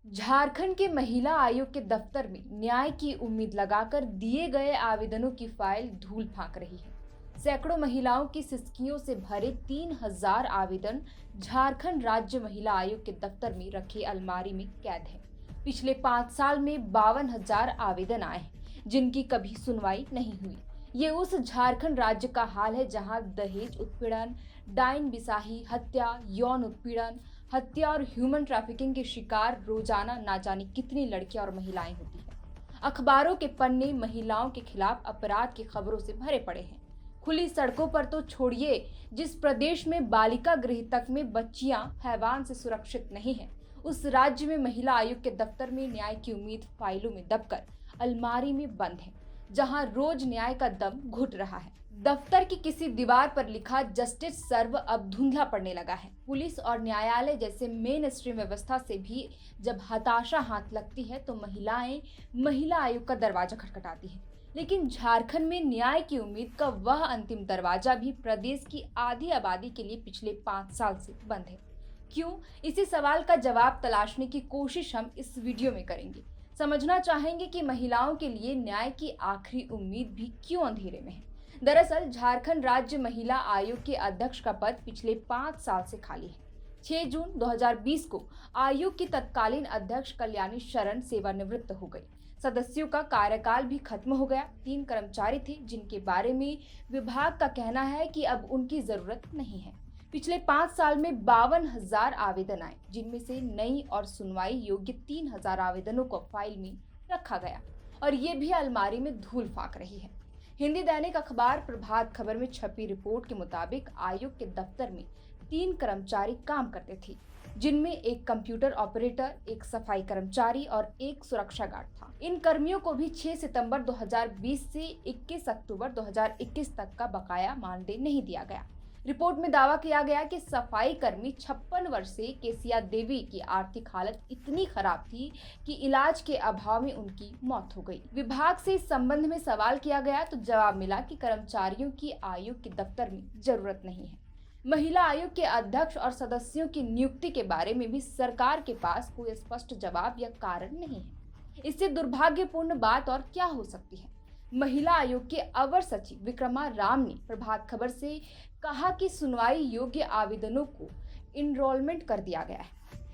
झारखंड के महिला आयोग के दफ्तर में न्याय की उम्मीद लगाकर दिए गए आवेदनों की फाइल धूल फांक रही है। सैकड़ों महिलाओं की सिसकियों से भरे 3,000 आवेदन झारखंड राज्य महिला आयोग के दफ्तर में रखे अलमारी में कैद हैं। पिछले 5 साल में 52,000 आवेदन आए हैं, जिनकी कभी सुनवाई नहीं हुई। ये उस झारखंड राज्य का हाल है जहां दहेज उत्पीड़न, डाइन बिसाही हत्या, यौन उत्पीड़न, हत्या और ह्यूमन ट्रैफिकिंग के शिकार रोजाना ना जाने कितनी लड़कियां और महिलाएं होती हैं। अखबारों के पन्ने महिलाओं के खिलाफ अपराध की खबरों से भरे पड़े हैं। खुली सड़कों पर तो छोड़िए, जिस प्रदेश में बालिका गृह तक में बच्चियां हैवान से सुरक्षित नहीं हैं, उस राज्य में महिला आयोग के दफ्तर में न्याय की उम्मीद फाइलों में दबकर अलमारी में बंद है, जहां रोज न्याय का दम घुट रहा है। दफ्तर की किसी दीवार पर लिखा जस्टिस सर्व अब धुंधला पड़ने लगा है। पुलिस और न्यायालय जैसे मेन स्ट्रीम व्यवस्था से भी जब हताशा हाथ लगती है तो महिलाएं महिला आयोग का दरवाजा खटखटाती है। लेकिन झारखंड में न्याय की उम्मीद का वह अंतिम दरवाजा भी प्रदेश की आधी आबादी के लिए पिछले 5 साल से बंद है। क्यों? इसी सवाल का जवाब तलाशने की कोशिश हम इस वीडियो में करेंगे। समझना चाहेंगे कि महिलाओं के लिए न्याय की आखिरी उम्मीद भी क्यों अंधेरे में है। दरअसल झारखंड राज्य महिला आयोग के अध्यक्ष का पद पिछले 5 साल से खाली है। 6 जून 2020 को आयोग की तत्कालीन अध्यक्ष कल्याणी शरण सेवानिवृत्त हो गई। सदस्यों का कार्यकाल भी खत्म हो गया। 3 कर्मचारी थे जिनके बारे में विभाग का कहना है कि अब उनकी जरूरत नहीं है। पिछले 5 साल में 52,000 आवेदन आए, जिनमें से नई और सुनवाई योग्य 3,000 आवेदनों को फाइल में रखा गया और ये भी अलमारी में धूल फांक रही है। हिंदी दैनिक अखबार प्रभात खबर में छपी रिपोर्ट के मुताबिक आयोग के दफ्तर में 3 कर्मचारी काम करते थे, जिनमें एक कंप्यूटर ऑपरेटर, एक सफाई कर्मचारी और एक सुरक्षा गार्ड था। इन कर्मियों को भी 6 सितंबर 2020 से 21 अक्टूबर 2021 तक का बकाया मानदेय नहीं दिया गया। रिपोर्ट में दावा किया गया कि सफाई कर्मी 56 वर्षीय केसिया देवी की आर्थिक हालत इतनी खराब थी कि इलाज के अभाव में उनकी मौत हो गई। विभाग से इस संबंध में सवाल किया गया तो जवाब मिला कि कर्मचारियों की आयोग के दफ्तर में जरूरत नहीं है। महिला आयोग के अध्यक्ष और सदस्यों की नियुक्ति के बारे में भी सरकार के पास कोई स्पष्ट जवाब या कारण नहीं है। इससे दुर्भाग्यपूर्ण बात और क्या हो सकती है। महिला आयोग के अवर सचिव विक्रमा राम ने प्रभात खबर से कहा कि सुनवाई योग्य आवेदनों को इनरोलमेंट कर दिया गया है,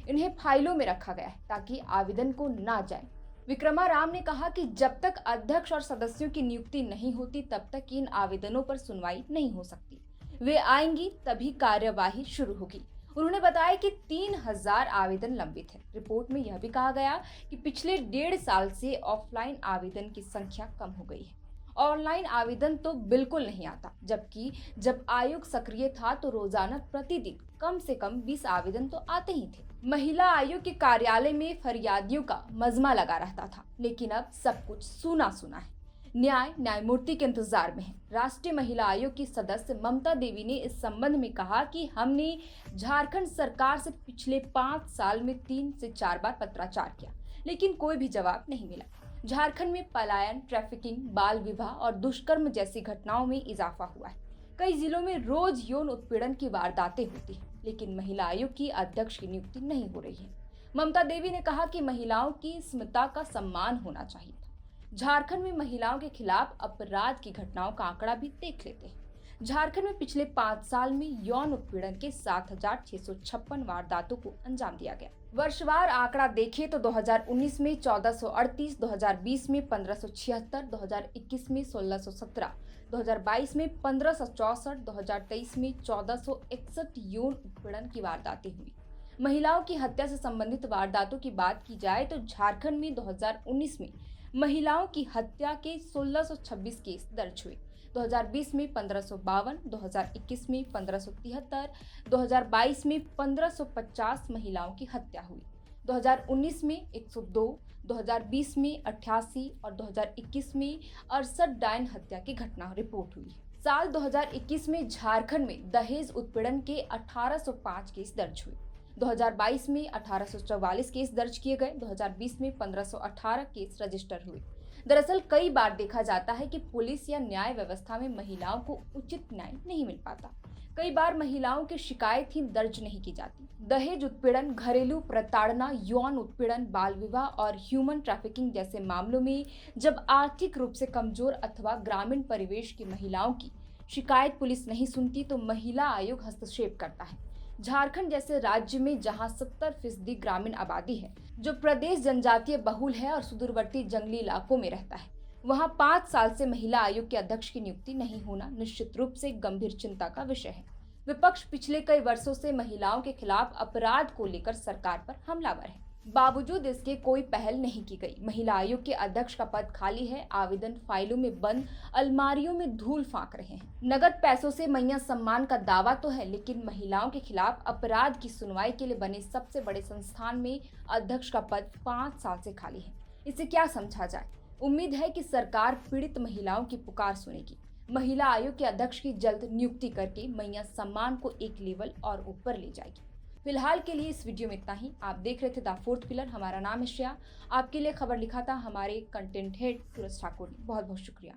इन्हें फाइलों में रखा गया है ताकि आवेदन को ना जाए। विक्रमा राम ने कहा कि जब तक अध्यक्ष और सदस्यों की नियुक्ति नहीं होती तब तक इन आवेदनों पर सुनवाई नहीं हो सकती। वे आएंगी तभी कार्यवाही शुरू होगी। उन्होंने बताया कि 3,000 आवेदन लंबित है। रिपोर्ट में यह भी कहा गया कि पिछले 1.5 साल से ऑफलाइन आवेदन की संख्या कम हो गई है। ऑनलाइन आवेदन तो बिल्कुल नहीं आता, जबकि जब आयोग सक्रिय था तो रोजाना प्रतिदिन कम से कम 20 आवेदन तो आते ही थे। महिला आयोग के कार्यालय में फरियादियों का मजमा लगा रहता था, लेकिन अब सब कुछ सूना सूना है। न्यायमूर्ति के इंतजार में है। राष्ट्रीय महिला आयोग की सदस्य ममता देवी ने इस संबंध में कहा कि हमने झारखंड सरकार से पिछले 5 साल में 3 से 4 बार पत्राचार किया, लेकिन कोई भी जवाब नहीं मिला। झारखंड में पलायन, ट्रैफिकिंग, बाल विवाह और दुष्कर्म जैसी घटनाओं में इजाफा हुआ है। कई जिलों में रोज यौन उत्पीड़न की वारदातें होती हैं, लेकिन महिला आयोग की अध्यक्ष की नियुक्ति नहीं हो रही है। ममता देवी ने कहा कि महिलाओं की स्मिता का सम्मान होना चाहिए था। झारखंड में महिलाओं के खिलाफ अपराध की घटनाओं का आंकड़ा भी देख लेते हैं। झारखंड में पिछले 5 साल में यौन उत्पीड़न के 7,656 वारदातों को अंजाम दिया गया। वर्षवार आंकड़ा देखें तो 2019 में 1438, 2020 में 1576, 2021 में 1617, 2022 में 1564, 2023 में 1461 यौन उत्पीड़न की वारदातें हुई। महिलाओं की हत्या से संबंधित वारदातों की बात की जाए तो झारखंड में 2019 में महिलाओं की हत्या के 1626 केस दर्ज हुए। 2020 में 1552, 2021 में 1573, 2022 में 1550 महिलाओं की हत्या हुई। 2019 में 102, 2020 में 88 और 2021 में 68 डायन हत्या की घटना रिपोर्ट हुई है। साल 2021 में झारखंड में दहेज उत्पीड़न के 1805 केस दर्ज हुए। 2022 में 1844 केस दर्ज किए गए। 2020 में 1518 केस रजिस्टर हुए। दरअसल कई बार देखा जाता है कि पुलिस या न्याय व्यवस्था में महिलाओं को उचित न्याय नहीं मिल पाता। कई बार महिलाओं की शिकायत ही दर्ज नहीं की जाती। दहेज उत्पीड़न, घरेलू प्रताड़ना, यौन उत्पीड़न, बाल विवाह और ह्यूमन ट्रैफिकिंग जैसे मामलों में जब आर्थिक रूप से कमजोर अथवा ग्रामीण परिवेश की महिलाओं की शिकायत पुलिस नहीं सुनती तो महिला आयोग हस्तक्षेप करता है। झारखंड जैसे राज्य में जहां 70% ग्रामीण आबादी है, जो प्रदेश जनजातीय बहुल है और सुदूरवर्ती जंगली इलाकों में रहता है, वहां 5 साल से महिला आयोग के अध्यक्ष की नियुक्ति नहीं होना निश्चित रूप से गंभीर चिंता का विषय है। विपक्ष पिछले कई वर्षों से महिलाओं के खिलाफ अपराध को लेकर सरकार पर हमलावर है। बावजूद इसके कोई पहल नहीं की गई। महिला आयोग के अध्यक्ष का पद खाली है, आवेदन फाइलों में बंद, अलमारियों में धूल फांक रहे हैं। नगद पैसों से मैया सम्मान का दावा तो है, लेकिन महिलाओं के खिलाफ अपराध की सुनवाई के लिए बने सबसे बड़े संस्थान में अध्यक्ष का पद 5 साल से खाली है। इसे क्या समझा जाए? उम्मीद है कि सरकार पीड़ित महिलाओं की पुकार सुनेगी। महिला आयोग के अध्यक्ष की जल्द नियुक्ति करके मैया सम्मान को एक लेवल और ऊपर ले जाएगी। फिलहाल के लिए इस वीडियो में इतना ही। आप देख रहे थे द फोर्थ पिलर। हमारा नाम है श्रेया। आपके लिए खबर लिखा था हमारे कंटेंट हेड सूरज ठाकुर ने। बहुत बहुत शुक्रिया।